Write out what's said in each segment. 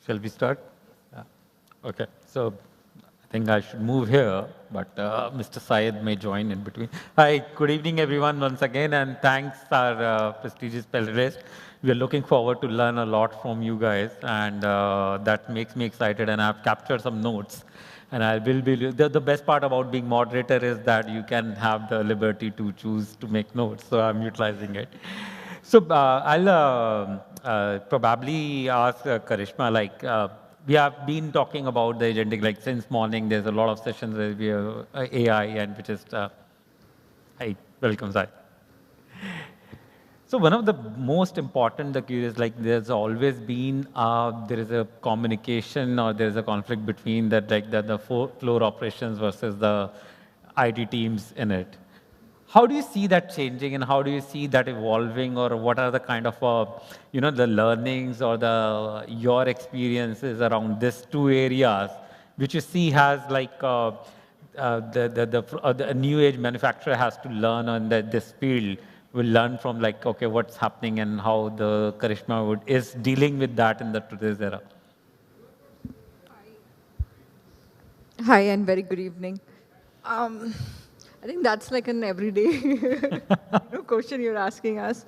Shall we start? Yeah. Okay. So I think I should move here, but Mr. Syed may join in between. Hi, good evening, everyone, once again, and thanks our prestigious panelists. We are looking forward to learn a lot from you guys, and that makes me excited. And I've captured some notes, and I will be. The best part about being moderator is that you can have the liberty to choose to make notes. So I'm utilizing it. So I'll probably ask Karishhma, like, we have been talking about the agentic, like since morning, there's a lot of sessions where we have AI and which is, hi, welcome, Syed. So one of the most important, the curious, like there's always been, there is a communication or there's a conflict between that, like the floor operations versus the IT teams in it. How do you see that changing and how do you see that evolving, or what are the kind of, the learnings or your experiences around these two areas, which you see has like the new age manufacturer has to learn on this field, will learn from like, okay, what's happening and how the Karishhma is dealing with that in the today's era. Hi, and very good evening. I think that's like an everyday question you're asking us.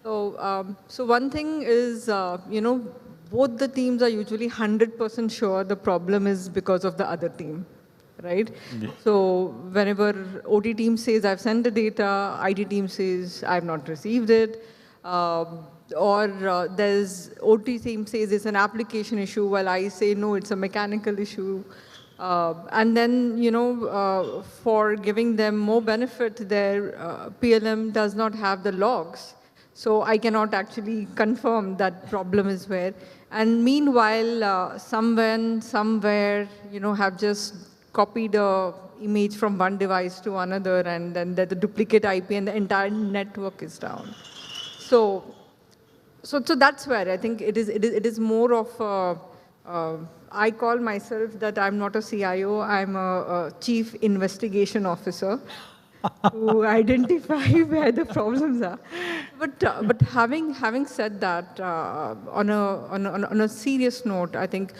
So one thing is, both the teams are usually 100% sure the problem is because of the other team, right? Yeah. So whenever OT team says, I've sent the data, IT team says, I've not received it. Or there's OT team says it's an application issue, while I say, no, it's a mechanical issue. And then, for giving them more benefit, their PLM does not have the logs. So I cannot actually confirm that problem is where. And meanwhile, somewhere, have just copied a image from one device to another, and then the duplicate IP and the entire network is down. So that's where I think it is more of I call myself that I'm not a CIO, I'm a chief investigation officer to identify where the problems are. But having said that, on a serious note, I think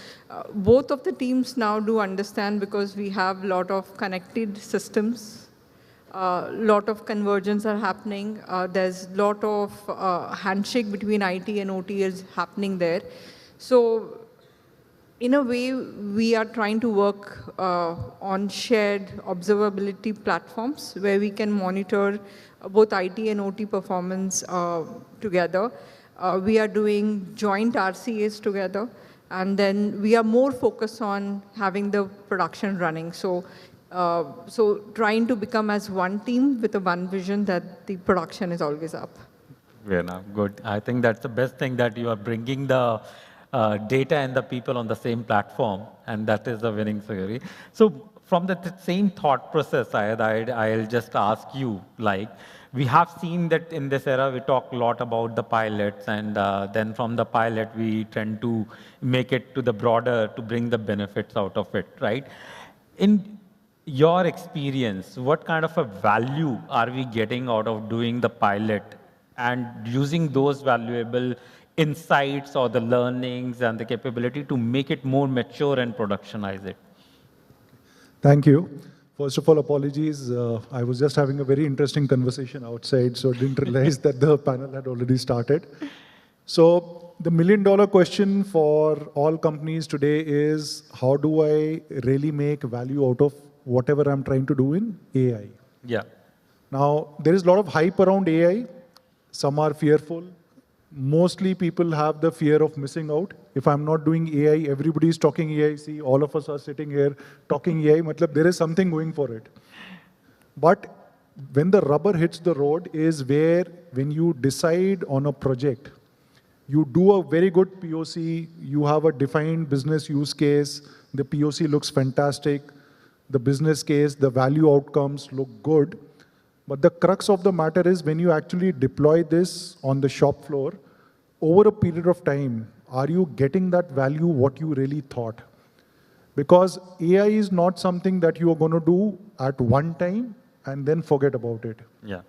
both of the teams now do understand, because we have a lot of connected systems. A lot of convergence are happening. There's a lot of handshake between IT and OT is happening there. So in a way, we are trying to work on shared observability platforms where we can monitor both IT and OT performance together. We are doing joint RCAs together, and then we are more focused on having the production running. So trying to become as one team with a one vision that the production is always up. Yeah, no, good. I think that's the best thing, that you are bringing the data and the people on the same platform, and that is the winning theory. So from the same thought process, I'll just ask you, like, we have seen that in this era, we talk a lot about the pilots, and then from the pilot, we tend to make it to the broader, to bring the benefits out of it, right? In your experience, what kind of a value are we getting out of doing the pilot and using those valuable insights or the learnings and the capability to make it more mature and productionize it? Thank you. First of all, apologies. I was just having a very interesting conversation outside, so didn't realize that the panel had already started. So the million-dollar question for all companies today is, how do I really make value out of whatever I'm trying to do in AI? Yeah. Now, there is a lot of hype around AI. Some are fearful. Mostly people have the fear of missing out. If I'm not doing AI, everybody is talking AI. See, all of us are sitting here talking AI. Matlab, there is something going for it. But when the rubber hits the road is where, when you decide on a project, you do a very good POC, you have a defined business use case, the POC looks fantastic, the business case, the value outcomes look good. But the crux of the matter is when you actually deploy this on the shop floor, over a period of time, are you getting that value what you really thought? Because AI is not something that you are going to do at one time and then forget about it. Yeah.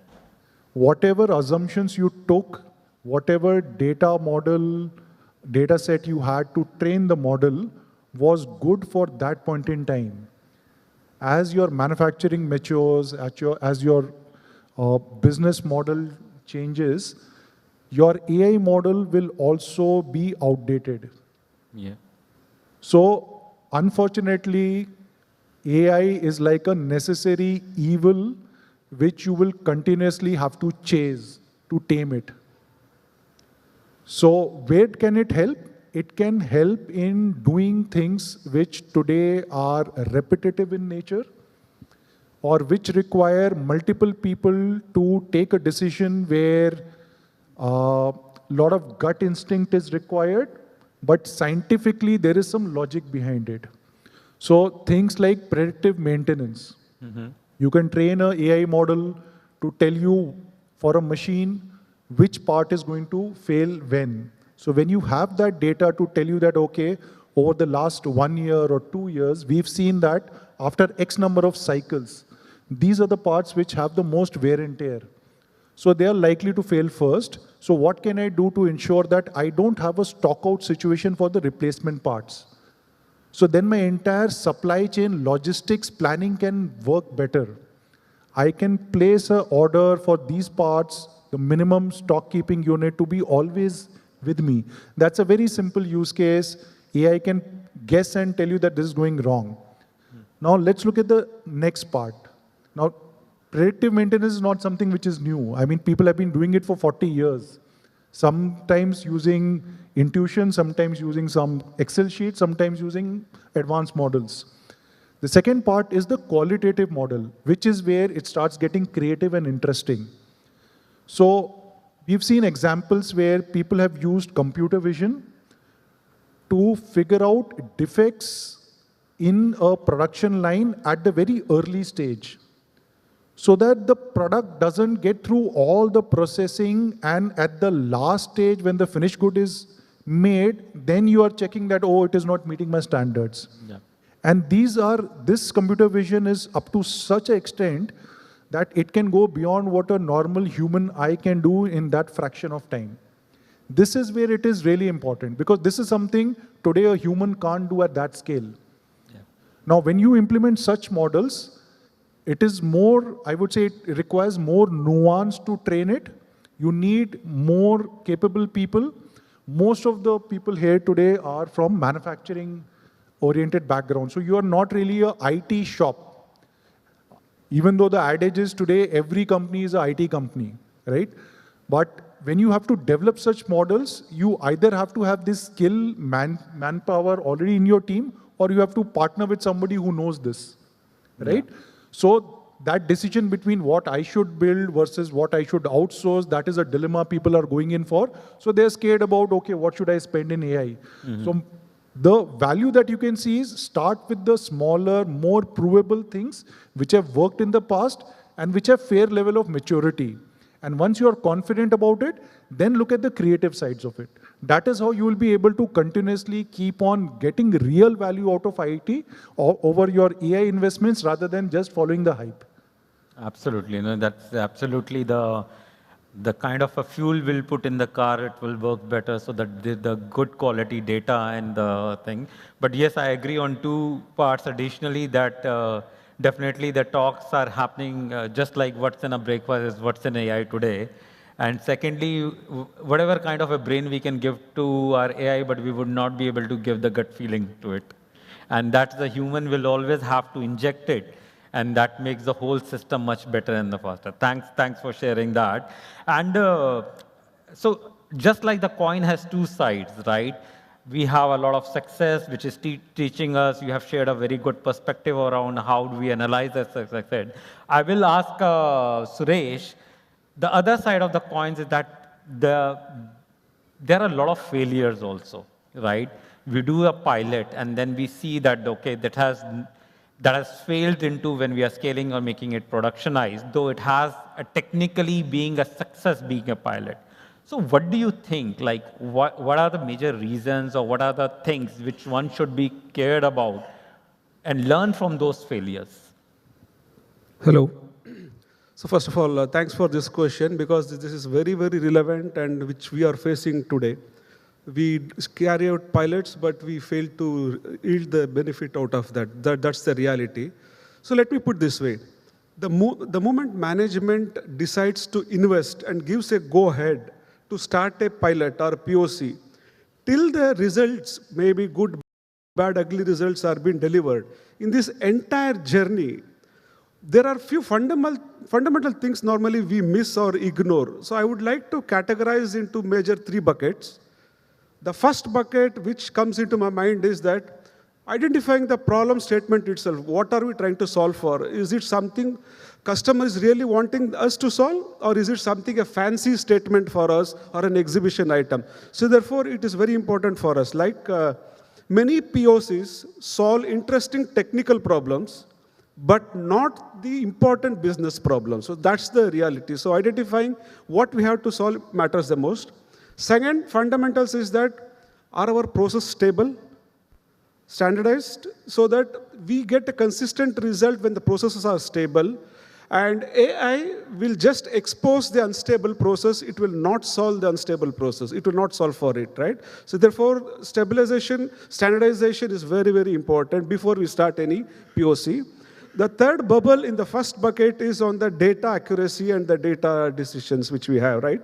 Whatever assumptions you took, whatever data model data set you had to train the model was good for that point in time. As your manufacturing matures, as your business model changes, your AI model will also be outdated. Yeah. So, unfortunately, AI is like a necessary evil which you will continuously have to chase to tame it. So, where can it help? It can help in doing things which today are repetitive in nature or which require multiple people to take a decision where a lot of gut instinct is required, but scientifically there is some logic behind it. So things like predictive maintenance. You can train an AI model to tell you for a machine which part is going to fail when. So when you have that data to tell you that, okay, over the last 1 year or 2 years, we've seen that after X number of cycles, these are the parts which have the most wear and tear. So they are likely to fail first. So what can I do to ensure that I don't have a stock out situation for the replacement parts? So then my entire supply chain logistics planning can work better. I can place an order for these parts, the minimum stock keeping unit to be always with me. That's a very simple use case. AI can guess and tell you that this is going wrong. Now let's look at the next part. Now, predictive maintenance is not something which is new. I mean, people have been doing it for 40 years. Sometimes using intuition, sometimes using some Excel sheet, sometimes using advanced models. The second part is the qualitative model, which is where it starts getting creative and interesting. So we've seen examples where people have used computer vision to figure out defects in a production line at the very early stage, so that the product doesn't get through all the processing, and at the last stage when the finished good is made, then you are checking that, oh, it is not meeting my standards. Yeah. And this computer vision is up to such an extent that it can go beyond what a normal human eye can do in that fraction of time. This is where it is really important, because this is something today a human can't do at that scale. Yeah. Now, when you implement such models, it is more, I would say, it requires more nuance to train it. You need more capable people. Most of the people here today are from manufacturing-oriented background. So you are not really a IT shop. Even though the adage is today, every company is an IT company, right? But when you have to develop such models, you either have to have this skill, manpower already in your team, or you have to partner with somebody who knows this, right? Yeah. So that decision between what I should build versus what I should outsource, that is a dilemma people are going in for. So they're scared about, okay, what should I spend in AI? So the value that you can see is start with the smaller, more provable things which have worked in the past and which have fair level of maturity. And once you are confident about it, then look at the creative sides of it. That is how you will be able to continuously keep on getting real value out of IT or over your AI investments rather than just following the hype. Absolutely. That's absolutely the kind of a fuel we'll put in the car, it will work better, so that the good quality data and the thing. But yes, I agree on two parts additionally, that definitely the talks are happening just like what's in a breakfast is what's in AI today. And secondly, whatever kind of a brain we can give to our AI, but we would not be able to give the gut feeling to it. And that's the human will always have to inject it. And that makes the whole system much better and the faster. Thanks for sharing that. And so just like the coin has two sides, right? We have a lot of success, which is teaching us. You have shared a very good perspective around how do we analyze that success. I will ask Suresh, the other side of the coins is that there are a lot of failures also, right? We do a pilot and then we see that, okay, that has failed into when we are scaling or making it productionized, though it has technically being a success being a pilot. So what do you think, like what are the major reasons or what are the things which one should be cared about and learn from those failures? Hello. So first of all, thanks for this question, because this is very, very relevant and which we are facing today. We carry out pilots, but we fail to yield the benefit out of that. That's the reality. So let me put this way. The moment management decides to invest and gives a go-ahead to start a pilot or a POC, till the results, maybe good, bad, ugly results are being delivered, in this entire journey, there are few fundamental things normally we miss or ignore. So I would like to categorize into major 3 buckets. The first bucket which comes into my mind is that identifying the problem statement itself. What are we trying to solve for? Is it something customer is really wanting us to solve, or is it something a fancy statement for us or an exhibition item? So therefore, it is very important for us. Like many POCs solve interesting technical problems, but not the important business problems. So that's the reality. So identifying what we have to solve matters the most. Second, fundamentals is that are our process stable, standardized, so that we get a consistent result when the processes are stable. And AI will just expose the unstable process. It will not solve the unstable process. It will not solve for it, right? So therefore, stabilization, standardization is very, very important before we start any POC. The third bubble in the first bucket is on the data accuracy and the data decisions which we have, right?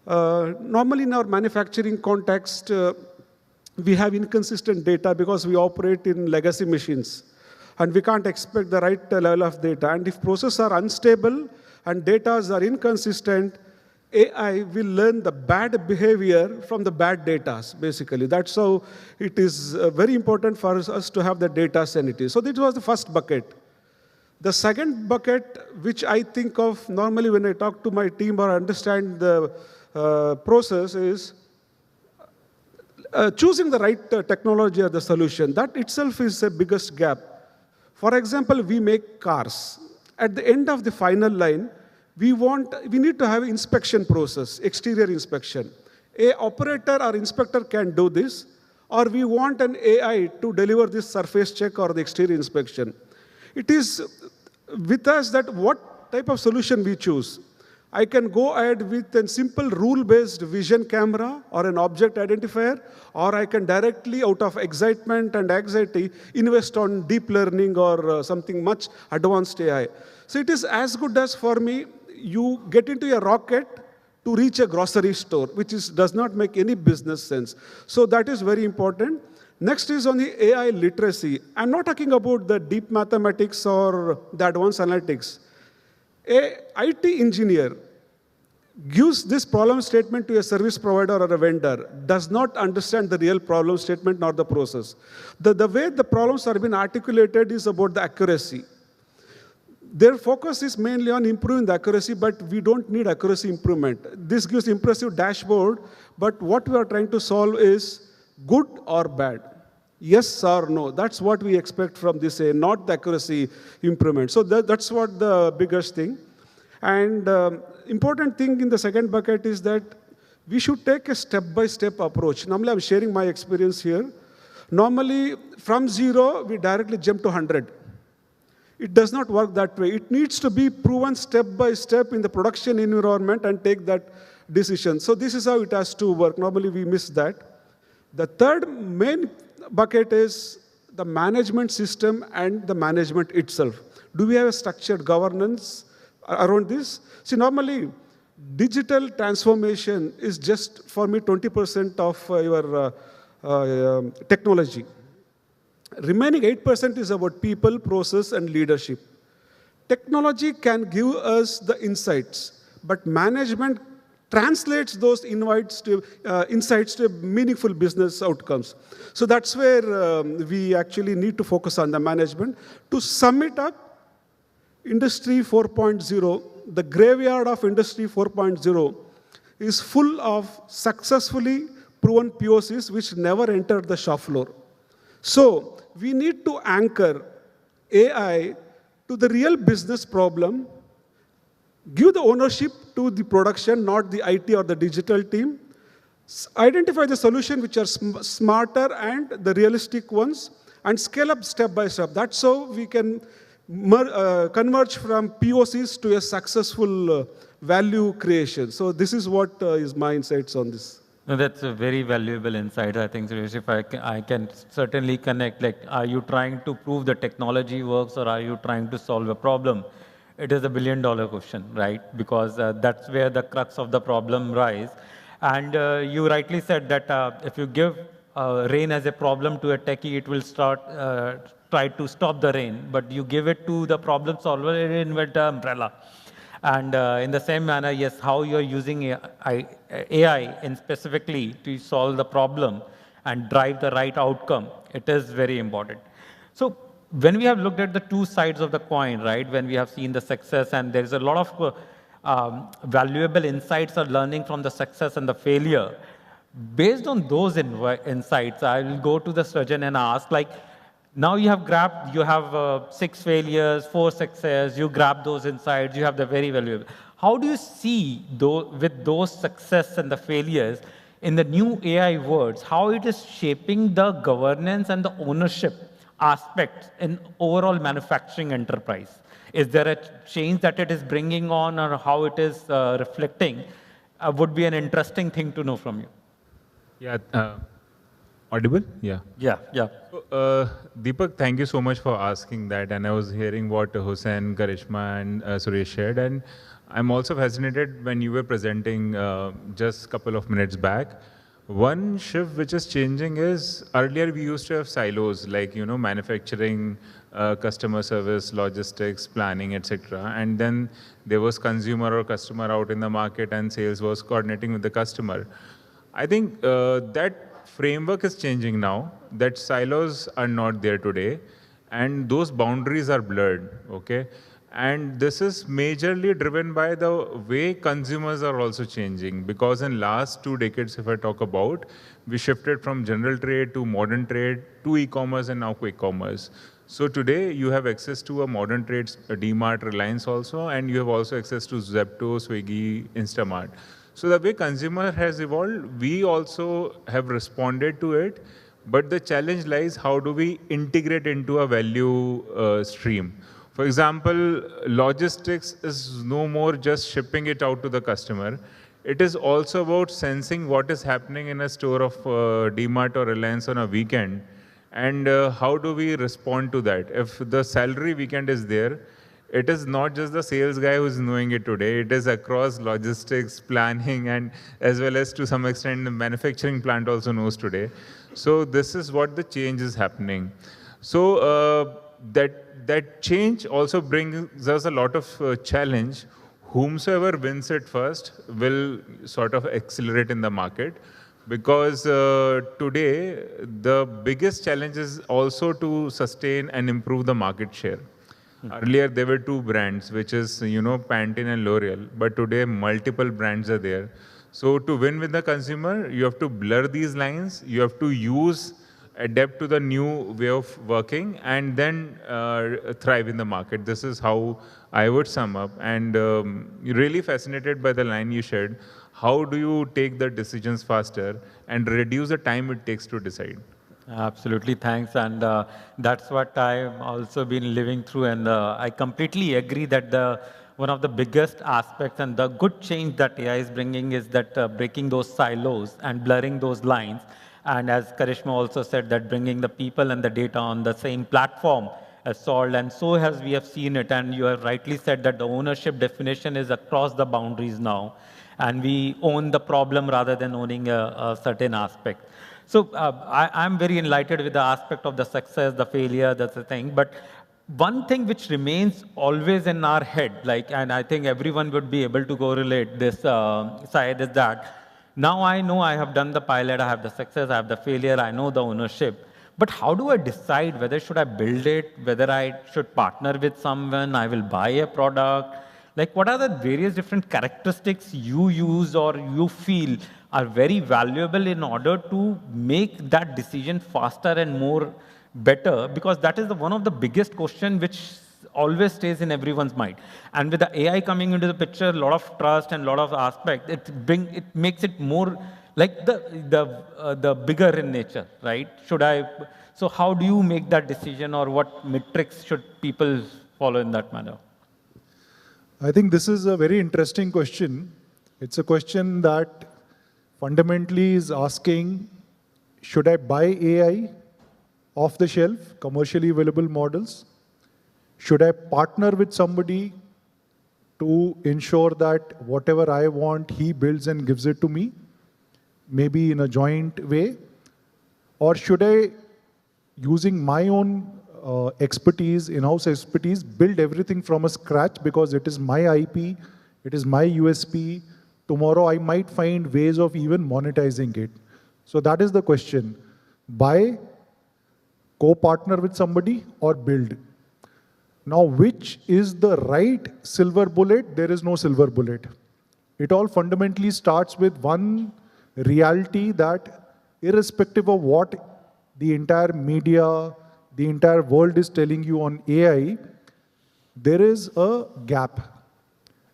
Normally in our manufacturing context, we have inconsistent data because we operate in legacy machines. And we can't expect the right level of data. And if processes are unstable and data are inconsistent, AI will learn the bad behavior from the bad data, basically. That's how it is very important for us to have the data sanity. So this was the first bucket. The second bucket, which I think of normally when I talk to my team or understand the process, is choosing the right technology or the solution. That itself is the biggest gap. For example, we make cars. At the end of the final line, we need to have inspection process, exterior inspection. A operator or inspector can do this, or we want an AI to deliver this surface check or the exterior inspection. It is with us that what type of solution we choose. I can go ahead with a simple rule-based vision camera or an object identifier, or I can directly, out of excitement and anxiety, invest on deep learning or something much advanced AI. So it is as good as for me, you get into a rocket to reach a grocery store, which does not make any business sense. So that is very important. Next is on the AI literacy. I'm not talking about the deep mathematics or the advanced analytics. A IT engineer gives this problem statement to a service provider or a vendor, does not understand the real problem statement nor the process. The way the problems are being articulated is about the accuracy. Their focus is mainly on improving the accuracy, but we don't need accuracy improvement. This gives impressive dashboard, but what we are trying to solve is good or bad. Yes or no. That's what we expect from this, not the accuracy improvement. So that's what the biggest thing. And important thing in the second bucket is that we should take a step-by-step approach. Normally, I'm sharing my experience here. Normally, from 0, we directly jump to 100. It does not work that way. It needs to be proven step-by-step in the production environment and take that decision. So this is how it has to work. Normally, we miss that. The third main bucket is the management system and the management itself. Do we have a structured governance around this? See, normally, digital transformation is just, for me, 20% of your technology. Remaining 8% is about people, process, and leadership. Technology can give us the insights, but management translates those insights to meaningful business outcomes. So that's where we actually need to focus on the management. To sum it up, Industry 4.0, the graveyard of Industry 4.0 is full of successfully proven POCs which never entered the shop floor. So we need to anchor AI to the real business problem, give the ownership to the production, not the IT or the digital team, identify the solution which are smarter and the realistic ones, and scale up step by step. That's how we can converge from POCs to a successful value creation. So this is what is my insights on this. No, that's a very valuable insight, I think, Suresh. If I can certainly connect, like, are you trying to prove the technology works or are you trying to solve a problem? It is a billion-dollar question, right? Because that's where the crux of the problem lies. And you rightly said that if you give rain as a problem to a techie, it will start try to stop the rain. But you give it to the problem solver, it will invent an umbrella. And in the same manner, yes, how you're using AI in specifically to solve the problem and drive the right outcome, it is very important. So when we have looked at the two sides of the coin, right, when we have seen the success and there's a lot of valuable insights or learning from the success and the failure, based on those insights, I will go to the surgeon and ask, like, now you have grabbed, you have 6 failures, 4 success, you grab those insights, you have the very valuable. How do you see, with those success and the failures, in the new AI words, how it is shaping the governance and the ownership aspects in overall manufacturing enterprise? Is there a change that it is bringing on or how it is reflecting? Would be an interesting thing to know from you. Yeah. Audible? Yeah. Yeah, yeah. So, Deepak, thank you so much for asking that. And I was hearing what Hussain, Karishhma, and Suresh shared. And I'm also fascinated when you were presenting just a couple of minutes back. One shift which is changing is earlier we used to have silos like, manufacturing, customer service, logistics, planning, etc. And then there was consumer or customer out in the market and sales was coordinating with the customer. I think that framework is changing now, that silos are not there today, and those boundaries are blurred, okay? And this is majorly driven by the way consumers are also changing, because in last 2 decades, if I talk about, we shifted from general trade to modern trade to e-commerce and now quick commerce. So today you have access to a modern trade, a DMart, Reliance also, and you have also access to Zepto, Swiggy, Instamart. So the way consumer has evolved, we also have responded to it, but the challenge lies how do we integrate into a value stream. For example, logistics is no more just shipping it out to the customer. It is also about sensing what is happening in a store of DMart or Reliance on a weekend, and how do we respond to that. If the salary weekend is there, it is not just the sales guy who's knowing it today. It is across logistics, planning, and as well as to some extent the manufacturing plant also knows today. So this is what the change is happening. So that change also brings us a lot of challenge. Whomsoever wins it first will sort of accelerate in the market, because today the biggest challenge is also to sustain and improve the market share. Earlier, there were 2 brands, which is, Pantene and L'Oreal, but today multiple brands are there. So to win with the consumer, you have to blur these lines, you have to adapt to the new way of working, and then thrive in the market. This is how I would sum up. And really fascinated by the line you shared. How do you take the decisions faster and reduce the time it takes to decide? Absolutely, thanks. And that's what I've also been living through. And I completely agree that one of the biggest aspects and the good change that AI is bringing is that breaking those silos and blurring those lines. And as Karishhma also said, that bringing the people and the data on the same platform as solved. And so as we have seen it, and you have rightly said that the ownership definition is across the boundaries now. And we own the problem rather than owning a certain aspect. So I'm very enlightened with the aspect of the success, the failure, that's the thing. But one thing which remains always in our head, and I think everyone would be able to correlate this, Syed, is that now I know I have done the pilot, I have the success, I have the failure, I know the ownership. But how do I decide whether should I build it, whether I should partner with someone, I will buy a product? Like, what are the various different characteristics you use or you feel are very valuable in order to make that decision faster and more better? Because that is one of the biggest questions which always stays in everyone's mind. And with the AI coming into the picture, a lot of trust and a lot of aspects, it makes it more like the bigger in nature, right? So how do you make that decision, or what metrics should people follow in that manner? I think this is a very interesting question. It's a question that fundamentally is asking, should I buy AI off the shelf, commercially available models? Should I partner with somebody to ensure that whatever I want, he builds and gives it to me, maybe in a joint way? Or should I, using my own expertise, in-house expertise, build everything from a scratch because it is my IP, it is my USP. Tomorrow I might find ways of even monetizing it. So that is the question. Buy, co-partner with somebody, or build. Now, which is the right silver bullet? There is no silver bullet. It all fundamentally starts with one reality that irrespective of what the entire media, the entire world is telling you on AI, there is a gap.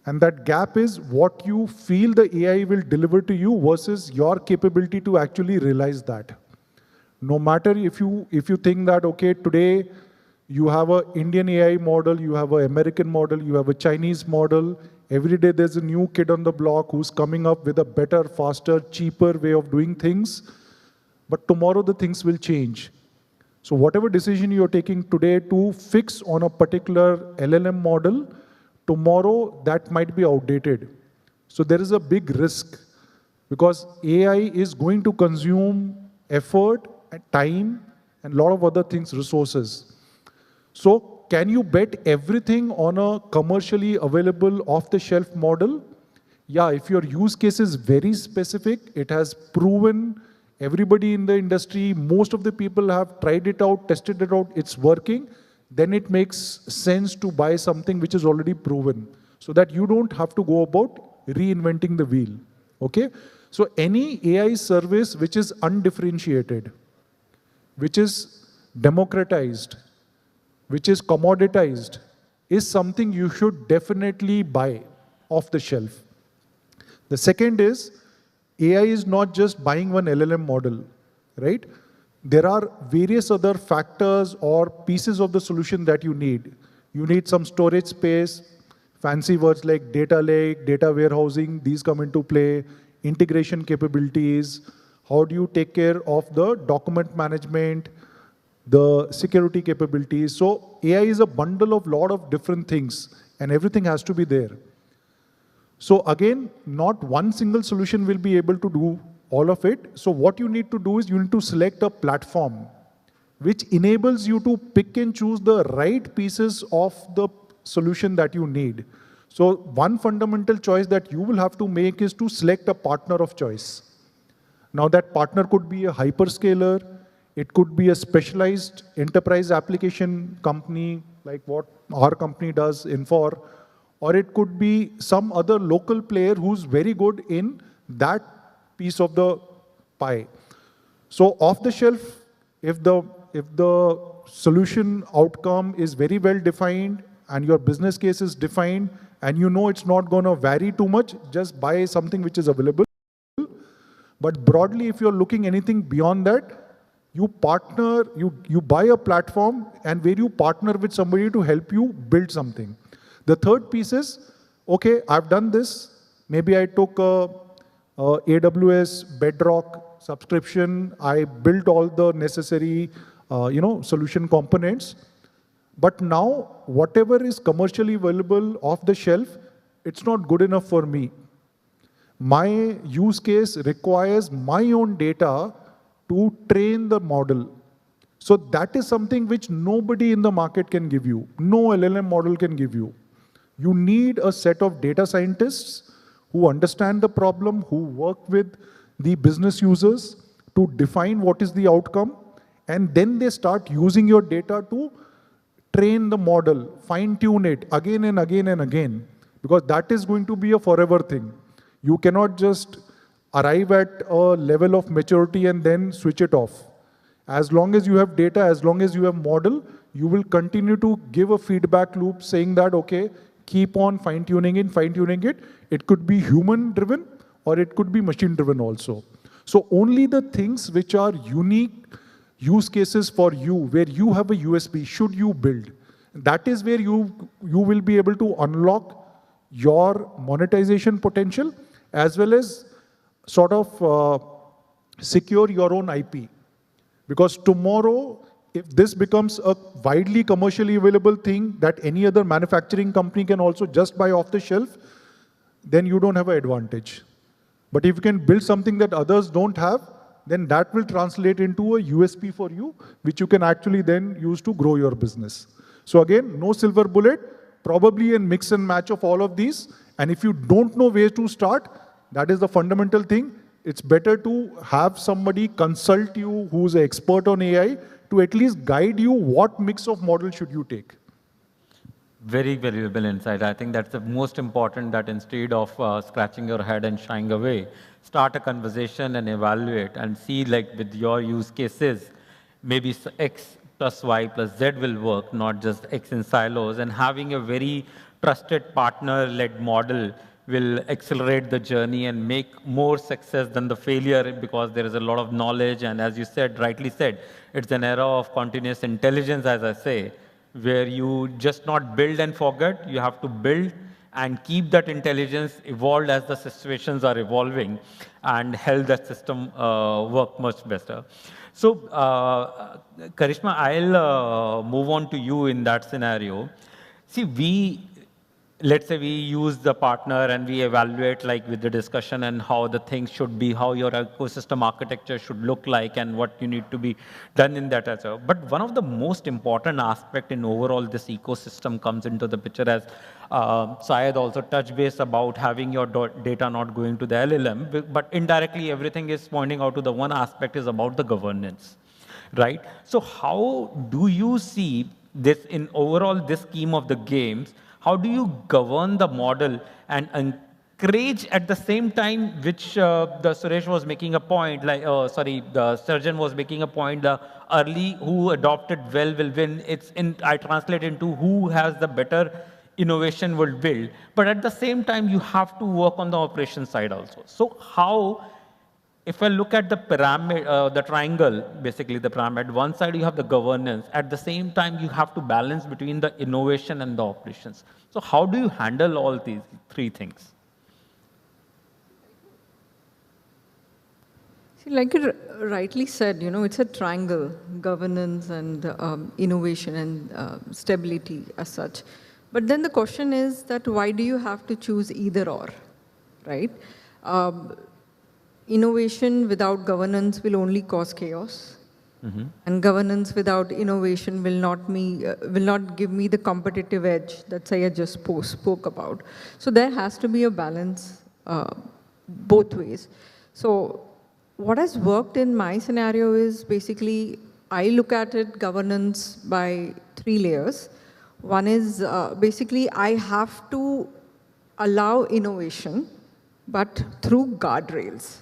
And that gap is what you feel the AI will deliver to you versus your capability to actually realize that. No matter if you think that, okay, today you have an Indian AI model, you have an American model, you have a Chinese model, every day there's a new kid on the block who's coming up with a better, faster, cheaper way of doing things. But tomorrow the things will change. So whatever decision you're taking today to fix on a particular LLM model, tomorrow that might be outdated. So there is a big risk because AI is going to consume effort and time and a lot of other things, resources. So can you bet everything on a commercially available off-the-shelf model? Yeah, if your use case is very specific, it has proven, everybody in the industry, most of the people have tried it out, tested it out, it's working, then it makes sense to buy something which is already proven so that you don't have to go about reinventing the wheel. Okay? So any AI service which is undifferentiated, which is democratized, which is commoditized, is something you should definitely buy off the shelf. The second is, AI is not just buying one LLM model, right? There are various other factors or pieces of the solution that you need. You need some storage space, fancy words like data lake, data warehousing, these come into play, integration capabilities, how do you take care of the document management, the security capabilities. So AI is a bundle of lot of different things and everything has to be there. So again, not one single solution will be able to do all of it. So what you need to do is you need to select a platform which enables you to pick and choose the right pieces of the solution that you need. So one fundamental choice that you will have to make is to select a partner of choice. Now that partner could be a hyperscaler, it could be a specialized enterprise application company like what our company does, Infor, or it could be some other local player who's very good in that piece of the pie. So off the shelf, if the solution outcome is very well defined and your business case is defined and you know it's not going to vary too much, just buy something which is available. But broadly, if you're looking anything beyond that, you partner, you buy a platform and where you partner with somebody to help you build something. The third piece is, okay, I've done this. Maybe I took a AWS Bedrock subscription. I built all the necessary, solution components. But now, whatever is commercially available off the shelf, it's not good enough for me. My use case requires my own data to train the model. So that is something which nobody in the market can give you. No LLM model can give you. You need a set of data scientists who understand the problem, who work with the business users to define what is the outcome, and then they start using your data to train the model, fine-tune it again and again and again, because that is going to be a forever thing. You cannot just arrive at a level of maturity and then switch it off. As long as you have data, as long as you have model, you will continue to give a feedback loop saying that, okay, keep on fine-tuning it. It could be human-driven or it could be machine-driven also. So only the things which are unique use cases for you, where you have a USP, should you build. That is where you will be able to unlock your monetization potential as well as sort of secure your own IP. Because tomorrow, if this becomes a widely commercially available thing that any other manufacturing company can also just buy off the shelf, then you don't have an advantage. But if you can build something that others don't have, then that will translate into a USP for you, which you can actually then use to grow your business. So again, no silver bullet, probably a mix and match of all of these. And if you don't know where to start, that is the fundamental thing. It's better to have somebody consult you who's an expert on AI to at least guide you what mix of model should you take. Very valuable insight. I think that's the most important, that instead of scratching your head and shying away, start a conversation and evaluate and see, like with your use cases, maybe X plus Y plus Z will work, not just X in silos. And having a very trusted partner-led model will accelerate the journey and make more success than the failure, because there is a lot of knowledge. And as you said, rightly said, it's an era of continuous intelligence, as I say, where you just not build and forget, you have to build and keep that intelligence evolved as the situations are evolving, and help that system work much better. So, Karishhma, I'll move on to you in that scenario. See, let's say we use the partner and we evaluate, like with the discussion and how the things should be, how your ecosystem architecture should look like, and what you need to be done in that as well. But one of the most important aspect in overall this ecosystem comes into the picture, as Syed also touched base about having your data not going to the LLM, but indirectly everything is pointing out to the one aspect is about the governance, right? So how do you see this in overall this scheme of the games? How do you govern the model and encourage at the same time, which the Suresh was making a point, like, the surgeon was making a point, the early who adopted well will win. I translate into who has the better innovation will build. But at the same time, you have to work on the operation side also. So how, if I look at the pyramid, the triangle, basically the pyramid, one side you have the governance. At the same time, you have to balance between the innovation and the operations. So how do you handle all these three things? See, like you rightly said, it's a triangle, governance and innovation and stability as such. But then the question is that why do you have to choose either or, right? Innovation without governance will only cause chaos. Mm-hmm. And governance without innovation will not give me the competitive edge that Syed just spoke about. So there has to be a balance both ways. So what has worked in my scenario is basically I look at it governance by 3 layers. One is basically I have to allow innovation, but through guardrails.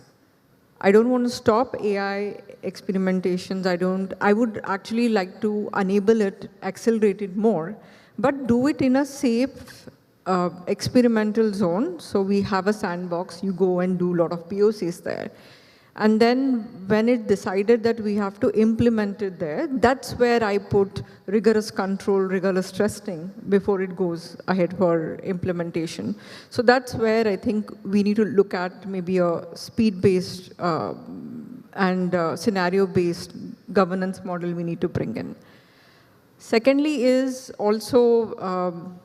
I don't want to stop AI experimentations. I would actually like to enable it, accelerate it more, but do it in a safe experimental zone. So we have a sandbox, you go and do a lot of POCs there. And then when it decided that we have to implement it there, that's where I put rigorous control, rigorous testing before it goes ahead for implementation. So that's where I think we need to look at maybe a speed-based and scenario-based governance model we need to bring in. Secondly is also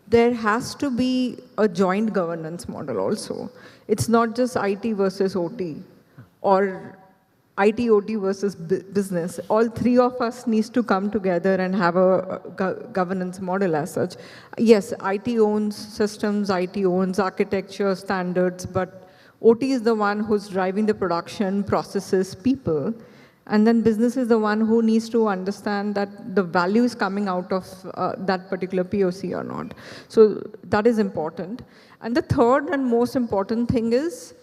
there has to be a joint governance model also. It's not just IT versus OT or IT, OT versus business. All 3 of us needs to come together and have a governance model as such. Yes, IT owns systems, IT owns architecture, standards, but OT is the one who's driving the production, processes, people. And then business is the one who needs to understand that the value is coming out of that particular POC or not. So that is important. And the third and most important thing is,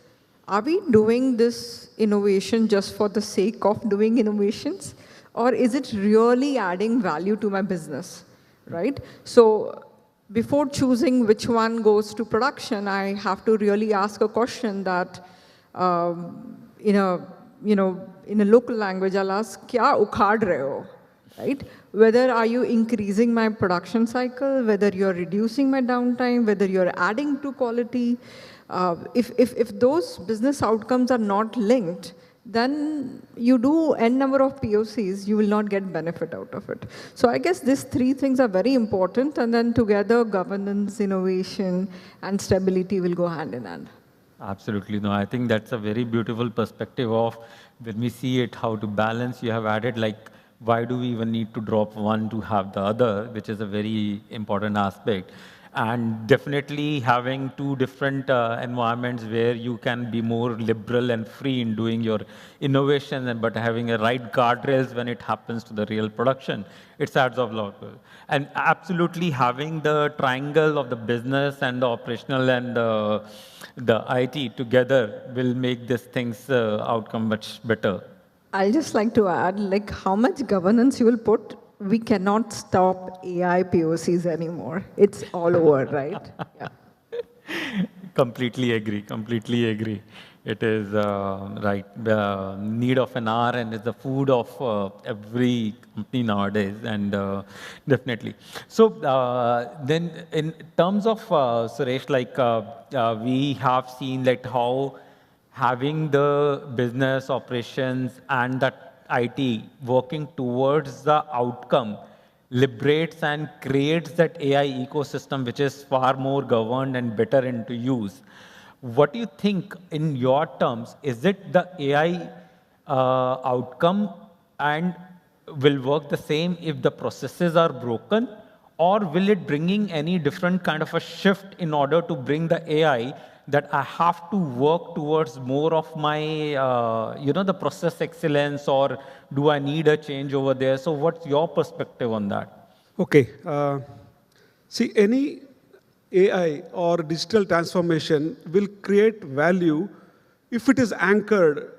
are we doing this innovation just for the sake of doing innovations? Or is it really adding value to my business, right? So before choosing which one goes to production, I have to really ask a question that in a local language, I'll ask, kya ukhad rahe ho? Right? Whether are you increasing my production cycle, whether you're reducing my downtime, whether you're adding to quality, If those business outcomes are not linked, then you do n number of POCs, you will not get benefit out of it. So I guess these three things are very important, and then together governance, innovation, and stability will go hand in hand. Absolutely. No, I think that's a very beautiful perspective of when we see it, how to balance. You have added like, why do we even need to drop one to have the other, which is a very important aspect. And definitely having two different environments where you can be more liberal and free in doing your innovation, but having a right guardrails when it happens to the real production, it adds up a lot. And absolutely having the triangle of the business and the operational and the IT together will make this thing's outcome much better. I'll just like to add, like how much governance you will put. We cannot stop AI POCs anymore. It's all over, right? Yeah. Completely agree, completely agree. It is right, the need of an hour and is the food of every company nowadays, and definitely. So then in terms of Suresh, like we have seen like how having the business operations and that IT working towards the outcome liberates and creates that AI ecosystem which is far more governed and better into use. What do you think in your terms, is it the AI outcome and will work the same if the processes are broken, or will it bringing any different kind of a shift in order to bring the AI that I have to work towards more of my, the process excellence, or do I need a change over there? So what's your perspective on that? Okay. See, any AI or digital transformation will create value if it is anchored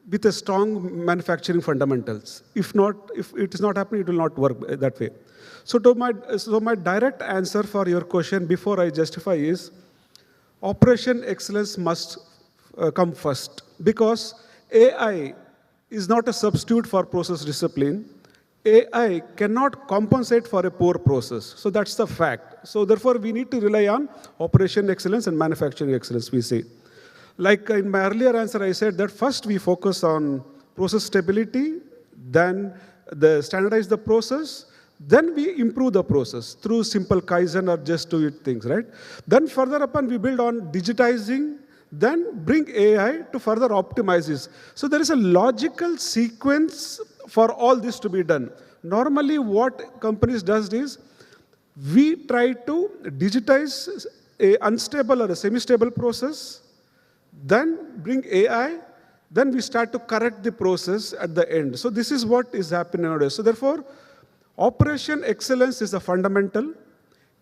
with a strong manufacturing fundamentals. If not, if it is not happening, it will not work that way. So my direct answer for your question before I justify is, operation excellence must come first, because AI is not a substitute for process discipline. AI cannot compensate for a poor process. So that's the fact. So therefore, we need to rely on operation excellence and manufacturing excellence, we say. Like in my earlier answer, I said that first we focus on process stability, then standardize the process, then we improve the process through simple Kaizen or just do it things, right? Then further upon, we build on digitizing, then bring AI to further optimize this. So there is a logical sequence for all this to be done. Normally, what companies does is, we try to digitize a unstable or a semi-stable process, then bring AI, then we start to correct the process at the end. So this is what is happening nowadays. So therefore, operation excellence is the fundamental.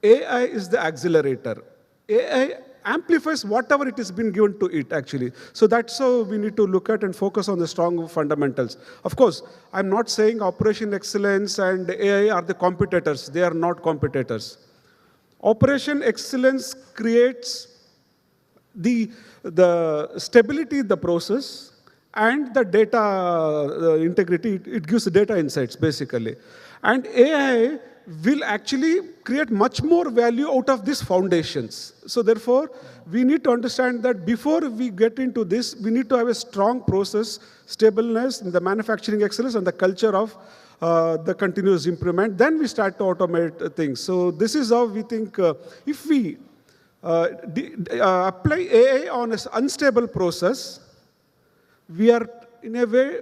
AI is the accelerator. AI amplifies whatever it has been given to it, actually. So that's how we need to look at and focus on the strong fundamentals. Of course, I'm not saying operation excellence and AI are the competitors. They are not competitors. Operation excellence creates the stability in the process and the data integrity. It gives the data insights, basically. And AI will actually create much more value out of these foundations. So therefore, we need to understand that before we get into this, we need to have a strong process, stableness in the manufacturing excellence and the culture of the continuous improvement. Then we start to automate things. So this is how we think if we apply AI on an unstable process, we are in a way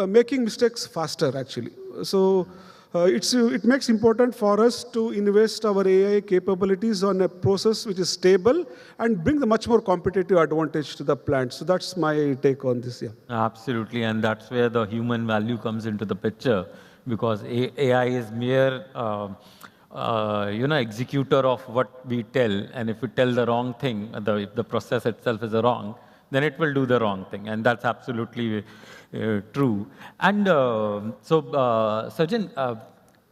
making mistakes faster, actually. So it makes important for us to invest our AI capabilities on a process which is stable and bring the much more competitive advantage to the plant. So that's my take on this. Yeah. Absolutely, and that's where the human value comes into the picture, because AI is mere executor of what we tell, and if we tell the wrong thing, if the process itself is wrong, then it will do the wrong thing, and that's absolutely true. And so, Sajjan,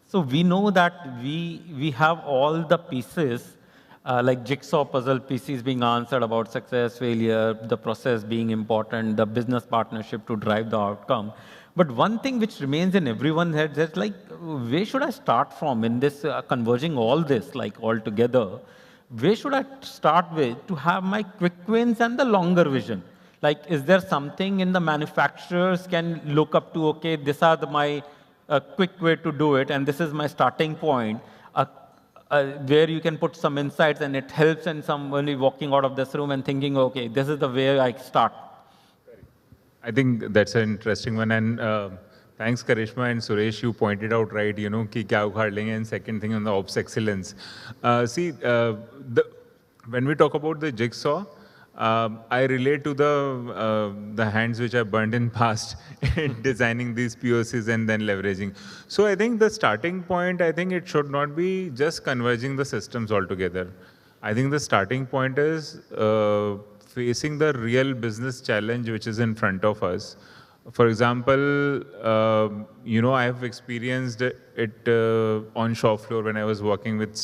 so we know that we have all the pieces, like jigsaw puzzle pieces being answered about success, failure, the process being important, the business partnership to drive the outcome. But one thing which remains in everyone's head is like, where should I start from in this converging all this, like all together? where should I start with to have my quick wins and the longer vision? Like, is there something in the manufacturers can look up to, okay, these are my quick way to do it, and this is my starting point, where you can put some insights and it helps in somebody walking out of this room and thinking, okay, this is the way I start. I think that's an interesting one. And thanks, Karishma and Suresh, you pointed out, right, you know, ki kya ukhad lenge, and second thing on the ops excellence. When we talk about the jigsaw, I relate to the hands which I burned in past in designing these POCs and then leveraging. So I think the starting point, I think it should not be just converging the systems altogether. I think the starting point is facing the real business challenge which is in front of us. For example, you know, I have experienced it on shop floor when I was working with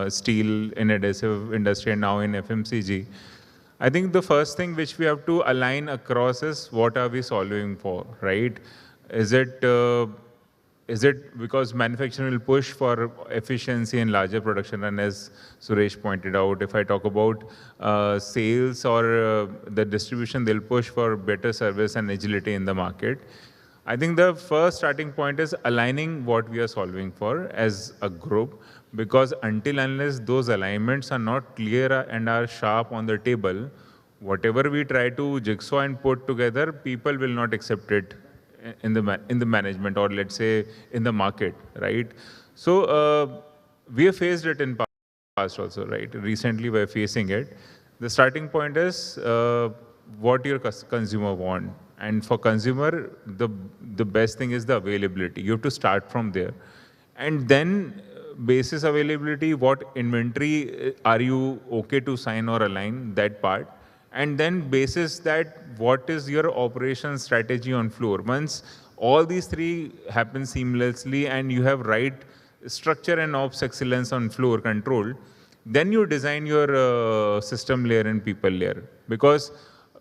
steel in adhesive industry and now in FMCG. I think the first thing which we have to align across is what are we solving for, right? Is it because manufacturing will push for efficiency and larger production? And as Suresh pointed out, if I talk about sales or the distribution, they'll push for better service and agility in the market. I think the first starting point is aligning what we are solving for as a group, because until unless those alignments are not clear and are sharp on the table, whatever we try to jigsaw and put together, people will not accept it in the management, or let's say in the market, right? So we have faced it in past also, right? Recently we're facing it. The starting point is what your consumer want. And for consumer, the best thing is the availability. You have to start from there. And then basis availability, what inventory are you okay to sign or align, that part. And then basis that, what is your operation strategy on floor. Once all these three happen seamlessly and you have right structure and ops excellence on floor control, then you design your system layer and people layer. Because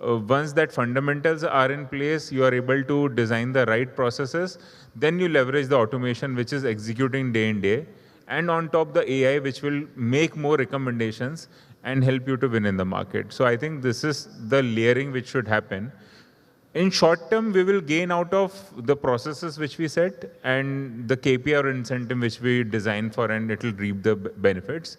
once that fundamentals are in place, you are able to design the right processes, then you leverage the automation which is executing day in day, and on top the AI which will make more recommendations and help you to win in the market. So I think this is the layering which should happen. In short term, we will gain out of the processes which we set and the KPI or incentive which we design for, and it will reap the benefits.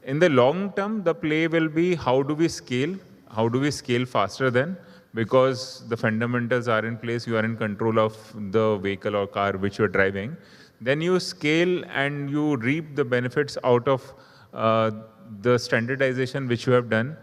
In the long term, the play will be how do we scale? How do we scale faster then? Because the fundamentals are in place, you are in control of the vehicle or car which you are driving. Then you scale and you reap the benefits out of the standardization which you have done.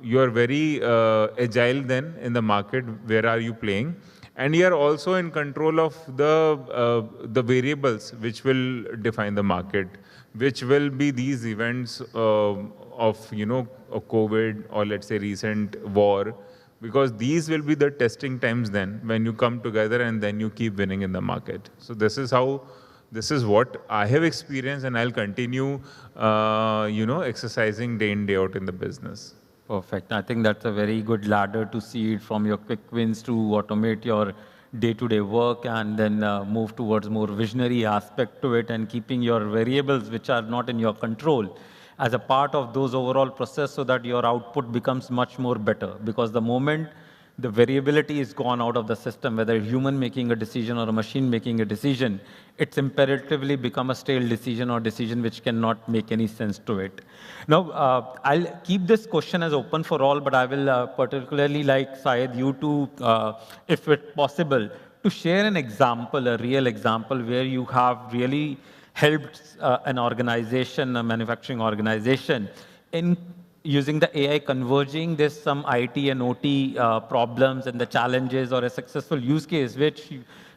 You are very agile then in the market, where are you playing? And you are also in control of the variables which will define the market, which will be these events of, you know, a COVID or let's say recent war, because these will be the testing times then when you come together and then you keep winning in the market. So this is what I have experienced, and I'll continue, you know, exercising day in, day out in the business. Perfect. I think that's a very good ladder to see it from your quick wins to automate your day-to-day work and then move towards more visionary aspect to it, and keeping your variables which are not in your control as a part of those overall process, so that your output becomes much more better. Because the moment the variability is gone out of the system, whether a human making a decision or a machine making a decision, it's imperatively become a stale decision or decision which cannot make any sense to it. Now, I'll keep this question as open for all, but I will particularly like Syed, you to, if it's possible, to share an example, a real example where you have really helped an organization, a manufacturing organization, in using the AI converging this some IT and OT problems and the challenges, or a successful use case which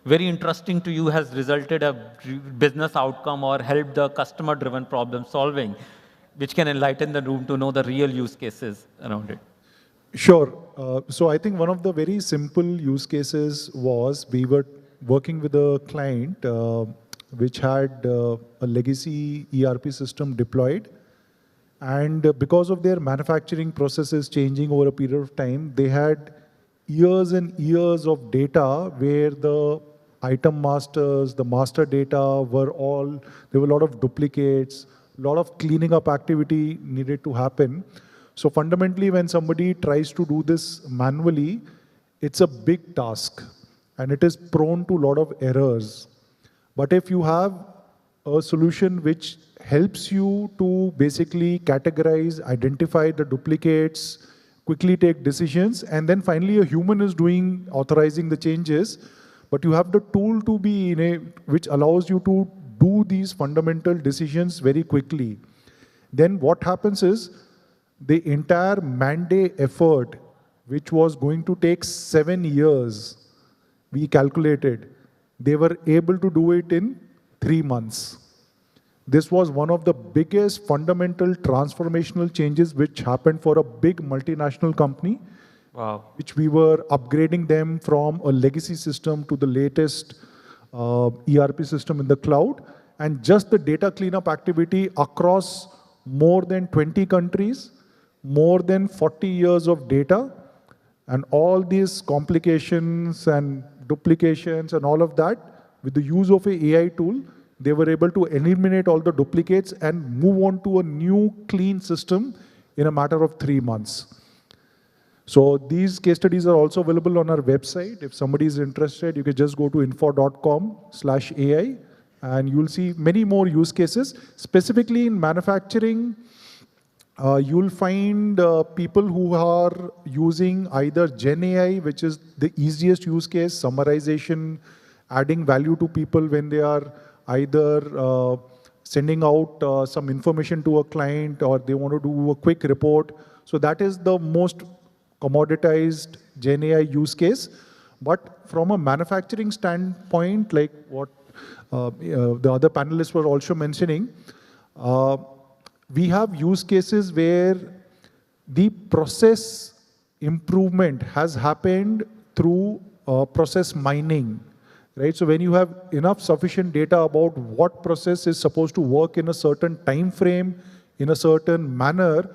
very interesting to you has resulted a business outcome or helped the customer driven problem solving, which can enlighten the room to know the real use cases around it. Sure. So I think one of the very simple use cases was we were working with a client which had a legacy ERP system deployed. And because of their manufacturing processes changing over a period of time, they had years and years of data where the item masters, the master data were all, there were a lot of duplicates, a lot of cleaning up activity needed to happen. So fundamentally, when somebody tries to do this manually, it's a big task and it is prone to a lot of errors. But if you have a solution which helps you to basically categorize, identify the duplicates, quickly take decisions, and then finally a human is doing, authorizing the changes, but you have the tool to be which allows you to do these fundamental decisions very quickly. Then what happens is the entire man-day effort, which was going to take 7 years, we calculated, they were able to do it in 3 months. This was one of the biggest fundamental transformational changes which happened for a big multinational company. Wow. Which we were upgrading them from a legacy system to the latest ERP system in the cloud. And just the data cleanup activity across more than 20 countries, more than 40 years of data, and all these complications and duplications and all of that, with the use of an AI tool, they were able to eliminate all the duplicates and move on to a new clean system in a matter of 3 months. So these case studies are also available on our website. If somebody is interested, you can just go to infor.com/AI and you'll see many more use cases. Specifically in manufacturing, you'll find people who are using either Gen AI, which is the easiest use case, summarization, adding value to people when they are either sending out some information to a client or they want to do a quick report. So that is the most commoditized Gen AI use case. But from a manufacturing standpoint, like what the other panelists were also mentioning, we have use cases where the process improvement has happened through process mining. Right? So when you have enough sufficient data about what process is supposed to work in a certain time frame, in a certain manner,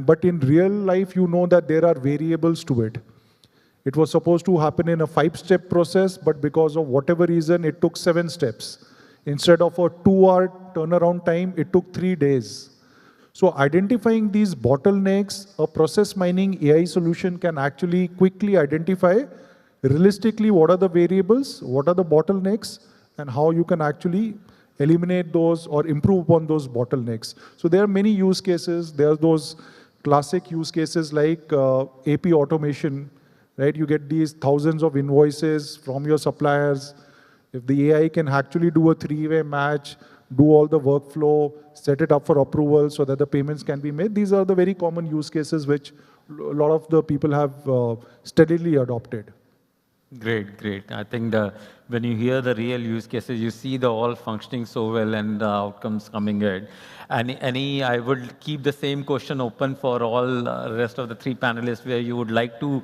but in real life, you know that there are variables to it. It was supposed to happen in a 5-step process, but because of whatever reason, it took 7 steps. Instead of a 2-hour turnaround time, it took 3 days. So identifying these bottlenecks, a process mining AI solution can actually quickly identify realistically what are the variables, what are the bottlenecks, and how you can actually eliminate those or improve upon those bottlenecks. So there are many use cases. There are those classic use cases like AP automation, right? You get these thousands of invoices from your suppliers. If the AI can actually do a 3-way match, do all the workflow, set it up for approval so that the payments can be made, these are the very common use cases which a lot of the people have steadily adopted. Great, great. I think when you hear the real use cases, you see the all functioning so well and the outcomes coming in. I would keep the same question open for all rest of the 3 panelists where you would like to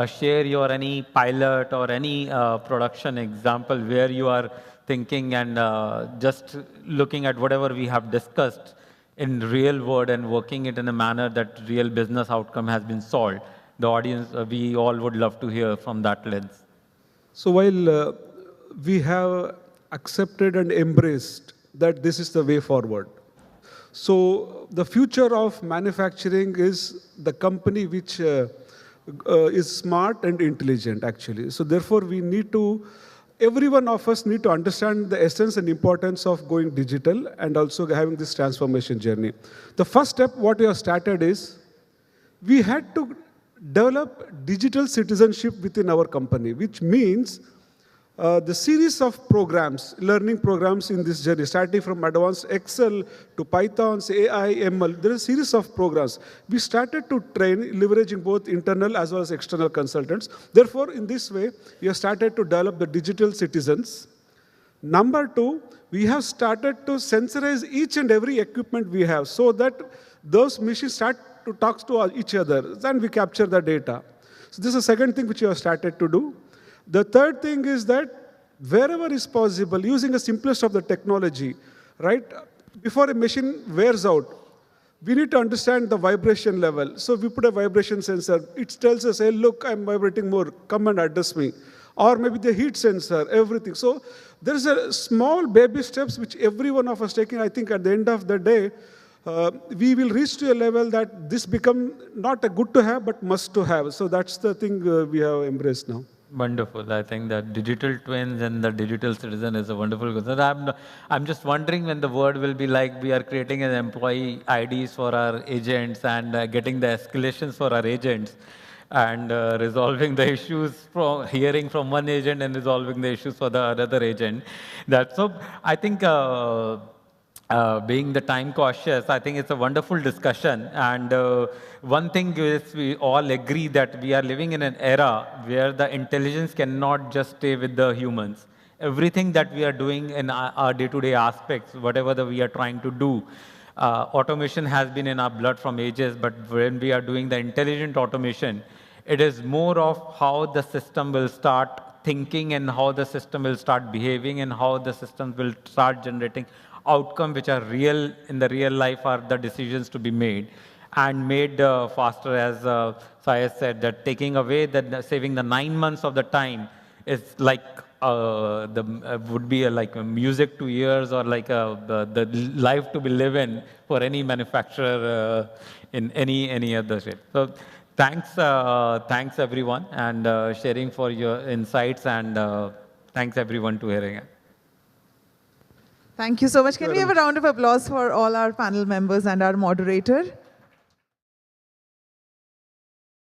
share your any pilot or any production example where you are thinking and just looking at whatever we have discussed in real world and working it in a manner that real business outcome has been solved. The audience, we all would love to hear from that lens. So while we have accepted and embraced that this is the way forward, so the future of manufacturing is the company which is smart and intelligent, actually. So therefore, every one of us need to understand the essence and importance of going digital and also having this transformation journey. The first step, what we have started is, we had to develop digital citizenship within our company, which means the series of programs, learning programs in this journey, starting from advanced Excel to Python, AI, ML, there is a series of programs. We started to train, leveraging both internal as well as external consultants. Therefore, in this way, we have started to develop the digital citizens. Number 2, we have started to sensorize each and every equipment we have so that those machines start to talk to each other, then we capture the data. So this is the second thing which we have started to do. The third thing is that wherever is possible, using the simplest of the technology, right? Before a machine wears out, we need to understand the vibration level. So we put a vibration sensor. It tells us, hey, look, I'm vibrating more. Come and address me. or maybe the heat sensor, everything. So there's a small baby steps which every one of us taking. I think at the end of the day, we will reach to a level that this become not a good to have, but must to have. So that's the thing we have embraced now. Wonderful. I think that digital twins and the digital citizen is a wonderful concept. I'm just wondering when the word will be like we are creating an employee IDs for our agents and getting the escalations for our agents and resolving the issues from hearing from one agent and resolving the issues for the other agent. That's so. I think. Being the time cautious, I think it's a wonderful discussion. And one thing is we all agree that we are living in an era where the intelligence cannot just stay with the humans. Everything that we are doing in our day-to-day aspects, whatever we are trying to do, automation has been in our blood from ages, but when we are doing the intelligent automation, it is more of how the system will start thinking and how the system will start behaving and how the system will start generating outcome which are real in the real life are the decisions to be made and made faster, as Syed said, that taking away saving the 9 months of the time is like would be like music to ears or like the life to be live in for any manufacturer in any other shape. So thanks everyone and sharing for your insights and thanks everyone to hearing it. Thank you so much. Can we have a round of applause for all our panel members and our moderator?